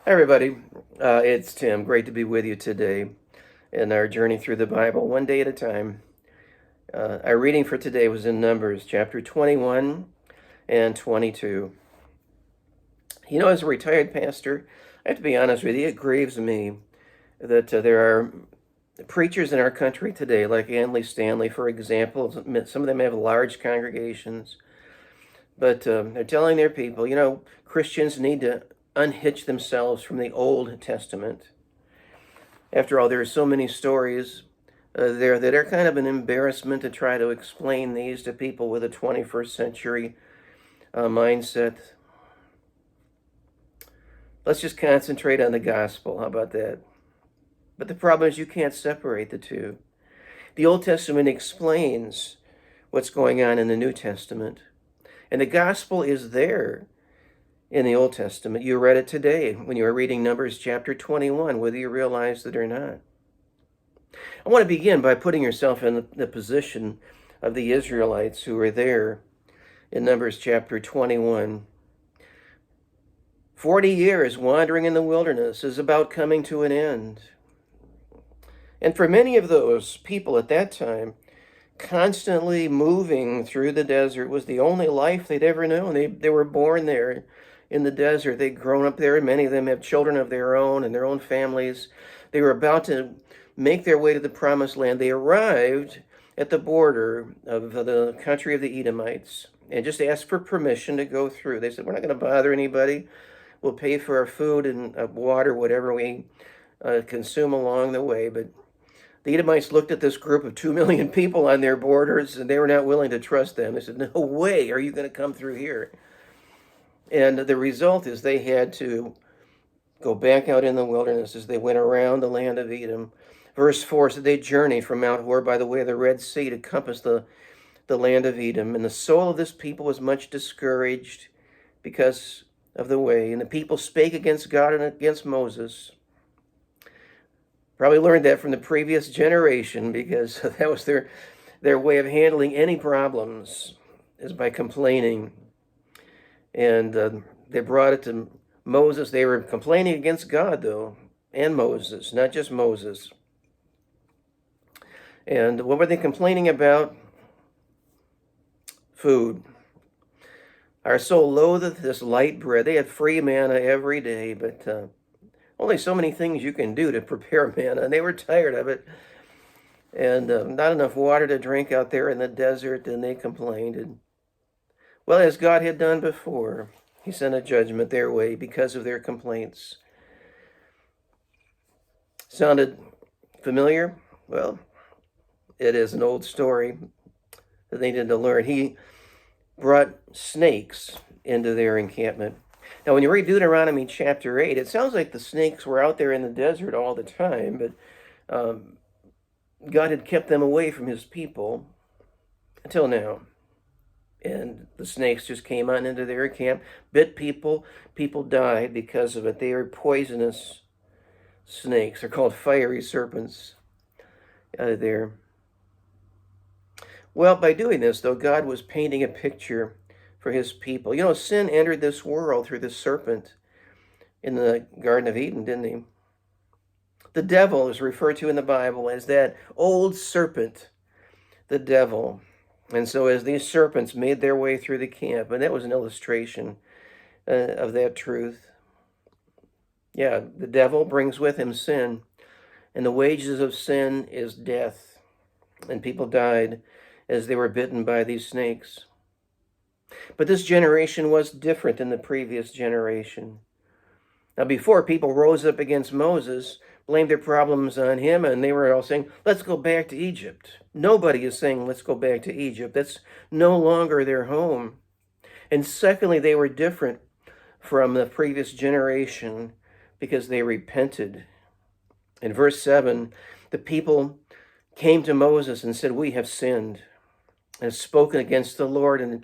Hi, everybody. It's Tim. Great to be with you today in our journey through the Bible, one day at a time. Our reading for today was in Numbers chapter 21 and 22. As a retired pastor, I have to be honest with you, it grieves me that there are preachers in our country today, like Andy Stanley, for example. Some of them have large congregations, but they're telling their people, Christians need to unhitch themselves from the Old Testament. After all, there are so many stories there that are kind of an embarrassment to try to explain these to people with a 21st century mindset. Let's just concentrate on the gospel. How about that? But the problem is you can't separate the two. The Old Testament explains what's going on in the New Testament, and the gospel is there in the Old Testament. You read it today when you were reading Numbers chapter 21, whether you realize it or not. I want to begin by putting yourself in the position of the Israelites who were there in Numbers chapter 21. 40 years wandering in the wilderness is about coming to an end. And for many of those people at that time, constantly moving through the desert was the only life they'd ever known. They were born there in the desert. They'd grown up there, and many of them have children of their own and their own families. They were about to make their way to the promised land. They arrived at the border of the country of the Edomites and just asked for permission to go through. They said, "We're not going to bother anybody. We'll pay for our food and water, whatever we consume along the way." But the Edomites looked at this group of 2 million people on their borders, and they were not willing to trust them. They said, "No way are you going to come through here." And the result is they had to go back out in the wilderness as they went around the land of Edom. Verse 4 said they journeyed from Mount Hor by the way of the Red Sea to compass the land of Edom. And the soul of this people was much discouraged because of the way. And the people spake against God and against Moses. Probably learned that from the previous generation because that was their way of handling any problems, is by complaining. And they brought it to Moses. They were complaining against God, though, and Moses, not just Moses. And what were they complaining about? Food. Our soul loatheth this light bread. They had free manna every day, but only so many things you can do to prepare manna, and they were tired of it. And not enough water to drink out there in the desert, and they complained. And, well, as God had done before, he sent a judgment their way because of their complaints. Sounded familiar? Well, it is an old story that they needed to learn. He brought snakes into their encampment. Now, when you read Deuteronomy chapter 8, it sounds like the snakes were out there in the desert all the time, but God had kept them away from his people until now. And the snakes just came on into their camp, bit people. People died because of it. They are poisonous snakes. They're called fiery serpents there. Well, by doing this, though, God was painting a picture for his people. Sin entered this world through the serpent in the Garden of Eden, didn't he? The devil is referred to in the Bible as that old serpent, the devil. And so as these serpents made their way through the camp, and that was an illustration of that truth. Yeah, the devil brings with him sin, and the wages of sin is death. And people died as they were bitten by these snakes. But this generation was different than the previous generation. Now, before, people rose up against Moses, blamed their problems on him, and they were all saying, "Let's go back to Egypt." Nobody is saying, "Let's go back to Egypt." That's no longer their home. And secondly, they were different from the previous generation because they repented. In verse 7, the people came to Moses and said, "We have sinned and have spoken against the Lord and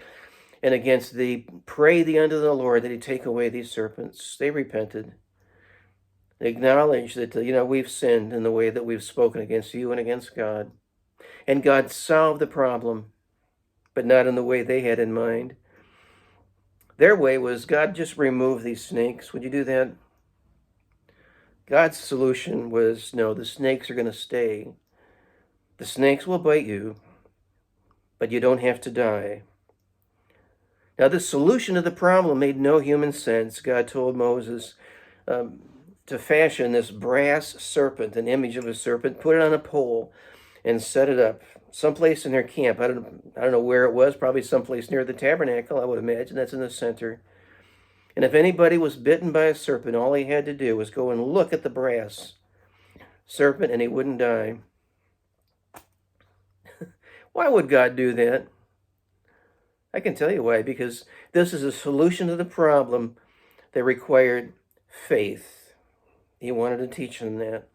against thee. Pray thee unto the Lord that he take away these serpents." They repented. They acknowledged that, we've sinned in the way that we've spoken against you and against God. And God solved the problem, but not in the way they had in mind. Their way was, "God, just remove these snakes. Would you do that?" God's solution was, no, the snakes are going to stay. The snakes will bite you, but you don't have to die. Now, the solution to the problem made no human sense. God told Moses to fashion this brass serpent, an image of a serpent, put it on a pole, and set it up someplace in their camp. I don't know where it was, probably someplace near the tabernacle, I would imagine. That's in the center. And if anybody was bitten by a serpent, all he had to do was go and look at the brass serpent and he wouldn't die. Why would God do that? I can tell you why. Because this is a solution to the problem that required faith. He wanted to teach them that.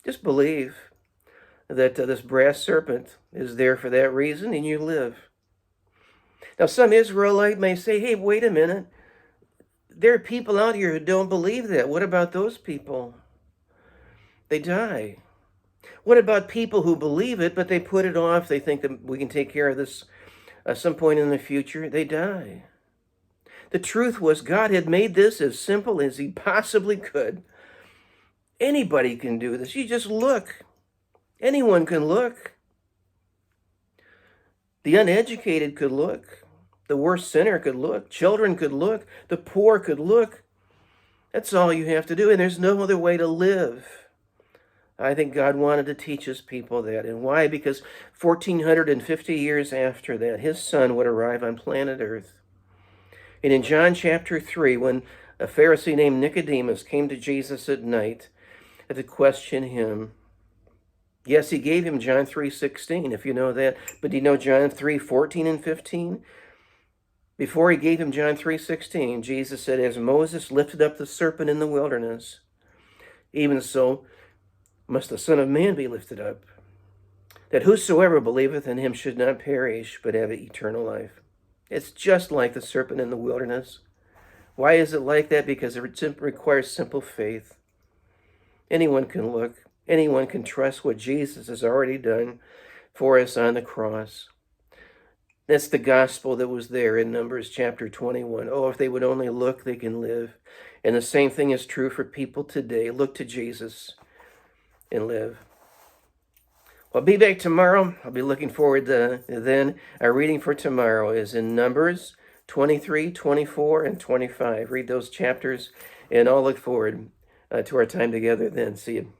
Just believe that this brass serpent is there for that reason and you live. Now, some Israelite may say, hey, wait a minute. There are people out here who don't believe that. What about those people? They die. What about people who believe it, but they put it off? They think that we can take care of this at some point in the future. They die. The truth was, God had made this as simple as he possibly could. Anybody can do this. You just look. Anyone can look. The uneducated could look. The worst sinner could look. Children could look. The poor could look. That's all you have to do. And there's no other way to live. I think God wanted to teach his people that. And why? Because 1,450 years after that, his son would arrive on planet Earth. And in John chapter 3, when a Pharisee named Nicodemus came to Jesus at night to question him, yes, he gave him John 3:16, if you know that. But do you know John 3:14 and 15? Before he gave him John 3:16, Jesus said, as Moses lifted up the serpent in the wilderness, even so must the Son of Man be lifted up, that whosoever believeth in him should not perish, but have eternal life. It's just like the serpent in the wilderness. Why is it like that? Because it requires simple faith. Anyone can look. Anyone can trust what Jesus has already done for us on the cross. That's the gospel that was there in Numbers chapter 21. Oh, if they would only look, they can live. And the same thing is true for people today. Look to Jesus and live. Well, I'll be back tomorrow. I'll be looking forward to then. Our reading for tomorrow is in Numbers 23, 24, and 25. Read those chapters, and I'll look forward to our time together then. See you.